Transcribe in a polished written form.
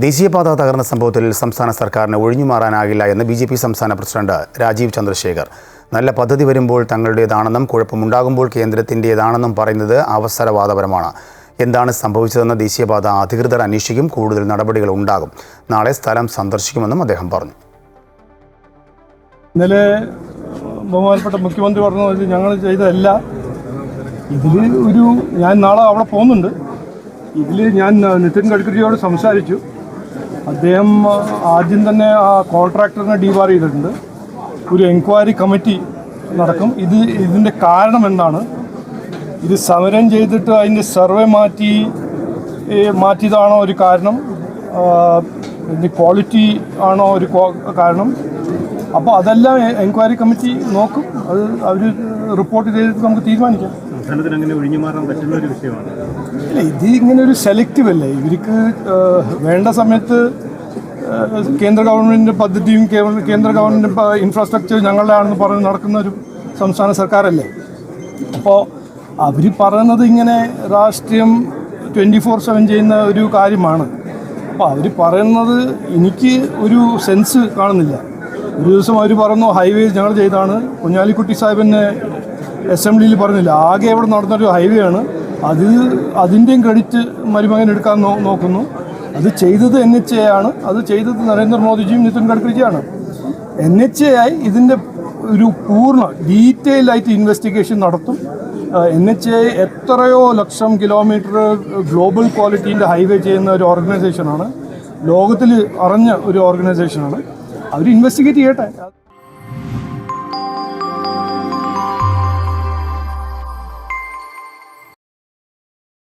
ദേശീയപാത തകർന്ന സംഭവത്തിൽ സംസ്ഥാന സർക്കാരിന് ഒഴിഞ്ഞുമാറാനാകില്ല എന്ന് ബി.ജെ.പി. സംസ്ഥാന പ്രസിഡന്റ് രാജീവ് ചന്ദ്രശേഖർ. നല്ല പദ്ധതി വരുമ്പോൾ തങ്ങളുടേതാണെന്നും കുഴപ്പമുണ്ടാകുമ്പോൾ കേന്ദ്രത്തിൻ്റേതാണെന്നും പറയുന്നത് അവസരവാദപരമാണ്. എന്താണ് സംഭവിച്ചതെന്ന് ദേശീയപാത അധികൃതർ അന്വേഷിക്കും. കൂടുതൽ നടപടികൾ ഉണ്ടാകും. നാളെ സ്ഥലം സന്ദർശിക്കുമെന്നും അദ്ദേഹം പറഞ്ഞു. ഇന്നലെ ബഹുമാനപ്പെട്ട മുഖ്യമന്ത്രി പറഞ്ഞത് ഞങ്ങൾ ചെയ്തതല്ല. ഞാൻ നാളെ അവിടെ പോകുന്നുണ്ട്. ഞാൻ നിതിൻ ഗഡ്കരിയോട് സംസാരിച്ചു. അദ്ദേഹം ആദ്യം തന്നെ ആ കോൺട്രാക്ടറിനെ ഡീബാർ ചെയ്തിട്ടുണ്ട്. ഒരു എൻക്വയറി കമ്മിറ്റി നടക്കും. ഇതിൻ്റെ കാരണം എന്താണ്, ഇത് സമരം ചെയ്തിട്ട് അതിൻ്റെ സർവേ മാറ്റിയതാണോ ഒരു കാരണം, ഇതിൻ്റെ ക്വാളിറ്റി ആണോ ഒരു കാരണം. അപ്പോൾ അതെല്ലാം എൻക്വയറി കമ്മിറ്റി നോക്കും. അത് അവർ റിപ്പോർട്ട് ചെയ്തിട്ട് നമുക്ക് തീരുമാനിക്കാം. ഇത് ഇങ്ങനെ ഒരു സെലക്റ്റീവ് അല്ലേ. ഇവർക്ക് വേണ്ട സമയത്ത് കേന്ദ്ര ഗവൺമെൻറ് പദ്ധതിയും കേന്ദ്ര ഗവൺമെൻറ് ഇൻഫ്രാസ്ട്രക്ചർ ഞങ്ങളുടെ ആണെന്ന് പറഞ്ഞ് നടക്കുന്ന ഒരു സംസ്ഥാന സർക്കാരല്ലേ. അപ്പോൾ അവർ പറയുന്നത് ഇങ്ങനെ രാഷ്ട്രീയം 24/7 ചെയ്യുന്ന ഒരു കാര്യമാണ്. അപ്പോൾ അവർ പറയുന്നത് എനിക്ക് ഒരു സെൻസ് കാണുന്നില്ല. ഒരു ദിവസം അവർ പറഞ്ഞു ഹൈവേ ഞങ്ങൾ ചെയ്താണ്. കുഞ്ഞാലിക്കുട്ടി സാഹിബിനെ അസംബ്ലിയിൽ പറഞ്ഞില്ല. ആകെ ഇവിടെ നടന്നൊരു ഹൈവേ ആണ്. അതിൻ്റെയും ക്രെഡിറ്റ് മരുമകൻ എടുക്കാൻ നോക്കുന്നു. അത് ചെയ്തത് NHA ആണ്. അത് ചെയ്തത് നരേന്ദ്രമോദിജിയും നിതിൻ ഗഡ്കരിജിയാണ്. NHA ഇതിൻ്റെ ഒരു പൂർണ്ണ ഡീറ്റെയിൽ ആയിട്ട് ഇൻവെസ്റ്റിഗേഷൻ നടത്തും. NHA എത്രയോ ലക്ഷം കിലോമീറ്റർ ഗ്ലോബൽ ക്വാളിറ്റീൻ്റെ ഹൈവേ ചെയ്യുന്ന ഒരു ഓർഗനൈസേഷനാണ്. ലോകത്തിൽ അറിഞ്ഞ ഒരു ഓർഗനൈസേഷനാണ്. അവർ ഇൻവെസ്റ്റിഗേറ്റ് ചെയ്യട്ടെ.